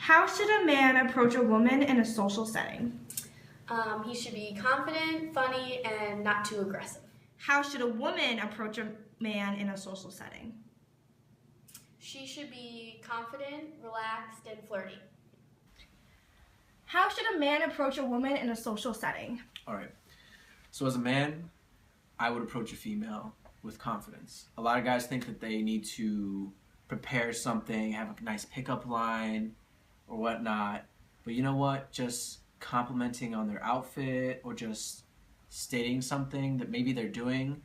How should a man approach a woman in a social setting? He should be confident, funny, and not too aggressive. How should a woman approach a man in a social setting? She should be confident, relaxed, and flirty. How should a man approach a woman in a social setting? All right. So as a man, I would approach a female with confidence. A lot of guys think that they need to prepare something, have a nice pickup line or whatnot. But you know what? Just complimenting on their outfit or just stating something that maybe they're doing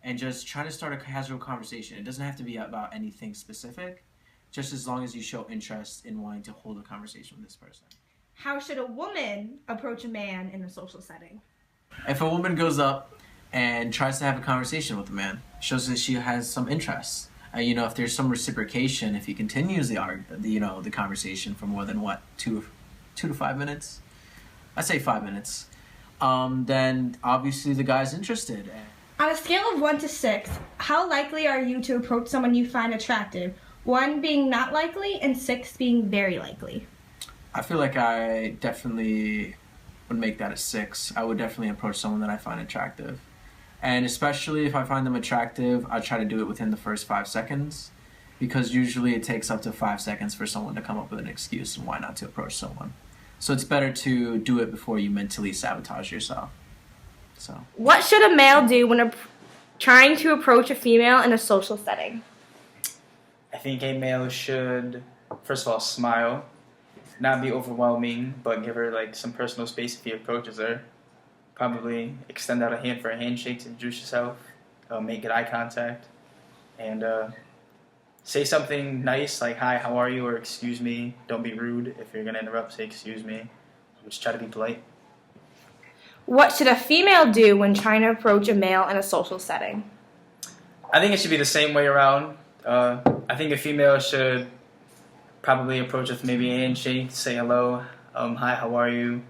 and just trying to start a casual conversation. It doesn't have to be about anything specific, just as long as you show interest in wanting to hold a conversation with this person. How should a woman approach a man in a social setting? If a woman goes up and tries to have a conversation with a man, shows that she has some interest. If there's some reciprocation, if he continues the conversation for more than 2 to 5 minutes, I say 5 minutes, then obviously the guy's interested. On a scale of 1 to 6, how likely are you to approach someone you find attractive? 1 being not likely and 6 being very likely. I feel like I definitely would make that a 6. I would definitely approach someone that I find attractive. And especially if I find them attractive, I try to do it within the first 5 seconds, because usually it takes up to 5 seconds for someone to come up with an excuse and why not to approach someone. So it's better to do it before you mentally sabotage yourself. So, what should a male do when trying to approach a female in a social setting? I think a male should, first of all, smile, not be overwhelming, but give her like some personal space if he approaches her. Probably extend out a hand for a handshake to introduce yourself, make good eye contact, and say something nice like "Hi, how are you?" or "Excuse me." Don't be rude. If you're gonna interrupt, say "Excuse me." Just try to be polite. What should a female do when trying to approach a male in a social setting? I think it should be the same way around. I think a female should probably approach with maybe a handshake, say hello, "Hi, how are you?"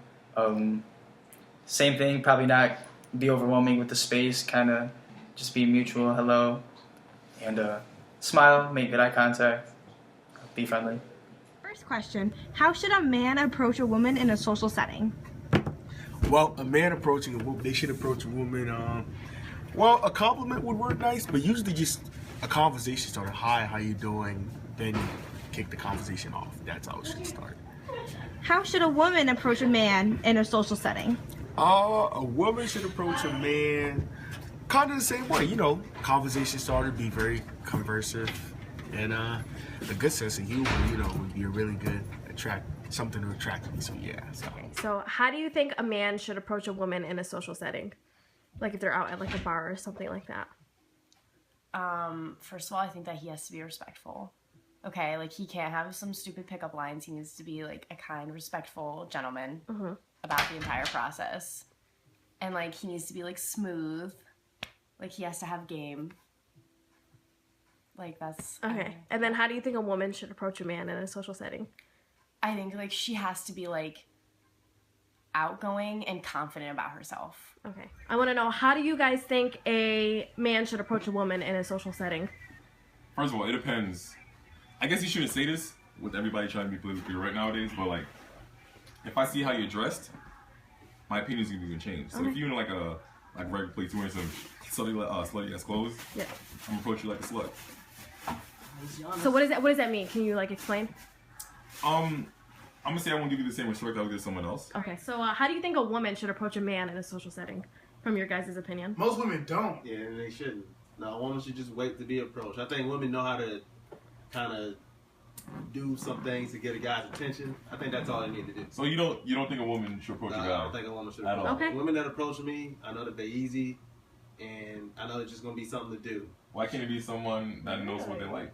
Same thing, probably not be overwhelming with the space, kind of just be mutual, hello, and smile, make good eye contact, be friendly. First question, how should a man approach a woman in a social setting? Well, a man approaching a woman, they should approach a woman, a compliment would work nice, but usually just a conversation starter. "Hi, how you doing?" Then you kick the conversation off. That's how it should start. How should a woman approach a man in a social setting? A woman should approach a man kind of the same way, conversation starter, be very conversive, and a good sense of humor, would be a really good something to attract me. So yeah. So how do you think a man should approach a woman in a social setting? Like if they're out at like a bar or something like that. First of all, I think that he has to be respectful. Okay, like he can't have some stupid pickup lines. He needs to be like a kind, respectful gentleman about the entire process. And like he needs to be like smooth. Like he has to have game. Like that's okay. And then how do you think a woman should approach a man in a social setting? I think like she has to be like outgoing and confident about herself. Okay. I want to know, how do you guys think a man should approach a woman in a social setting? First of all, it depends. I guess you shouldn't say this with everybody trying to be politically right nowadays, but like, if I see how you're dressed, my opinion's gonna change. So if you're in like a regular place, wearing some slutty ass clothes, yeah, I'm gonna approach you like a slut. So what does that mean? Can you like explain? I'm gonna say I won't give you the same respect I would give someone else. Okay, so how do you think a woman should approach a man in a social setting, from your guys' opinion? Most women don't. Yeah, and they shouldn't. No, a woman should just wait to be approached. I think women know how to kind of do some things to get a guy's attention. I think that's all they need to do. So you don't think a woman should approach a guy? I don't think a woman should approach. Okay. Women that approach me, I know that they're easy, and I know it's just gonna be something to do. Why can't it be someone that knows what they like?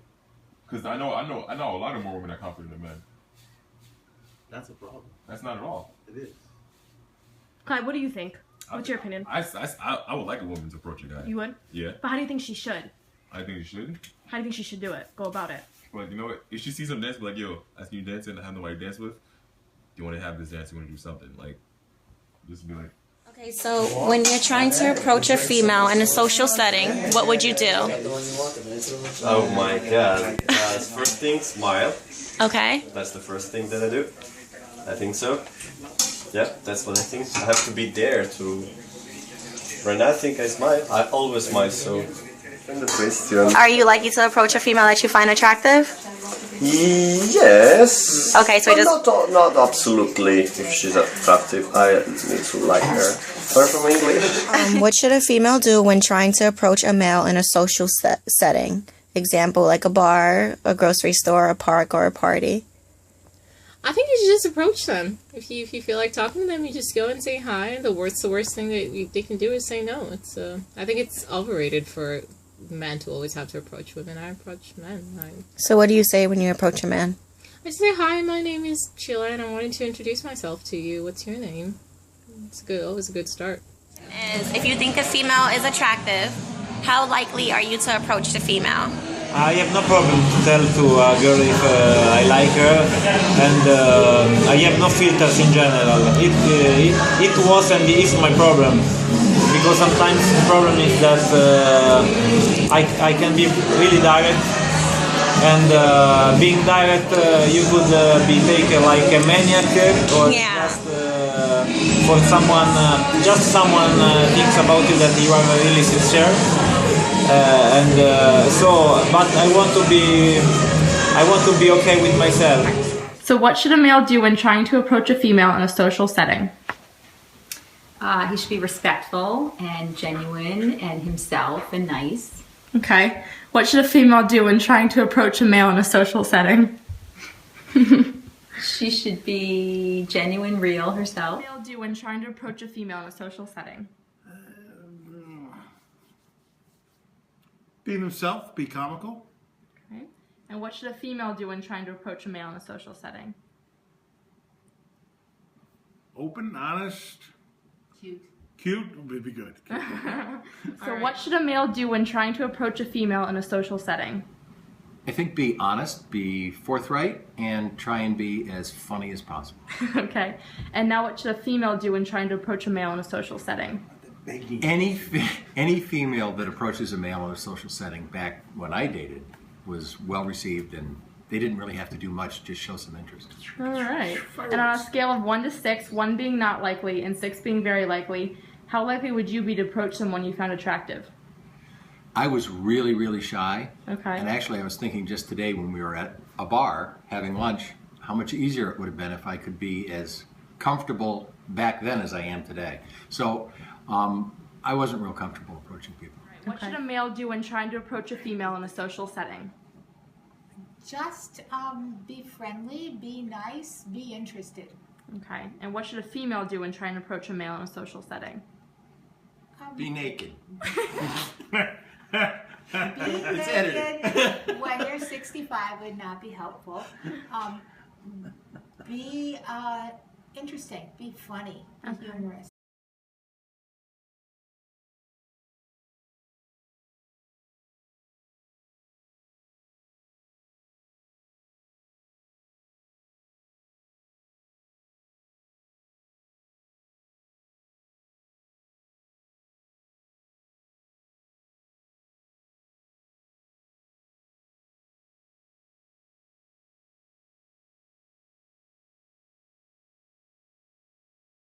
Because I know a lot of more women are confident than men. That's a problem. That's not at all. It is. Clyde, what do you think? What's your opinion? I would like a woman to approach a guy. You would? Yeah. But how do you think she should? I think you should. How do you think she should do it? Go about it? But you know what? If she sees him dance, be like, "Yo, asking you dancing, I have nobody to dance with. Do you want to have this dance? You want to do something?" Like, just be like. Okay, so when you're trying to approach a female in a social setting, what would you do? Oh my god. That's the first thing, smile. Okay. That's the first thing that I do. I think so. Yeah, that's what I think. I have to be there to... Right now I think I smile. I always smile, so... And the question... Are you likely to approach a female that you find attractive? Yes. Okay, so not absolutely. If she's attractive, I need to like her. Her from English. What should a female do when trying to approach a male in a social setting? Example, like a bar, a grocery store, a park, or a party. I think you should just approach them. If you feel like talking to them, you just go and say hi. The worst thing that they can do is say no. I think it's overrated for men to always have to approach women. I approach men. So what do you say when you approach a man? I say, hi, my name is Sheila, and I wanted to introduce myself to you. What's your name? It's always a good start. If you think a female is attractive, how likely are you to approach the female? I have no problem to tell to a girl if I like her, and I have no filters in general. It was and is my problem, because sometimes the problem is that I can be really direct, and being direct you could be taken like a maniac, or just for someone thinks about you that you are really sincere. But I want to be okay with myself. So what should a male do when trying to approach a female in a social setting? He should be respectful and genuine and himself and nice. Okay. What should a female do when trying to approach a male in a social setting? She should be genuine, real herself. What should a male do when trying to approach a female in a social setting? Be himself, be comical. Okay. And what should a female do when trying to approach a male in a social setting? Open, honest. Cute would be good. So what should a male do when trying to approach a female in a social setting? I think be honest, be forthright, and try and be as funny as possible. Okay. And now what should a female do when trying to approach a male in a social setting? Any female that approaches a male in a social setting back when I dated was well received, and they didn't really have to do much, just show some interest. All right. And on a scale of 1 to 6, 1 being not likely and 6 being very likely, how likely would you be to approach someone you found attractive? I was really, really shy. Okay. And actually I was thinking just today when we were at a bar having lunch, how much easier it would have been if I could be as comfortable back then as I am today. So I wasn't real comfortable approaching people. What should a male do when trying to approach a female in a social setting? Just be friendly, be nice, be interested. Okay. And what should a female do when trying to approach a male in a social setting? Be naked. It's edited. When you're 65 would not be helpful. Be interesting, be funny, be humorous.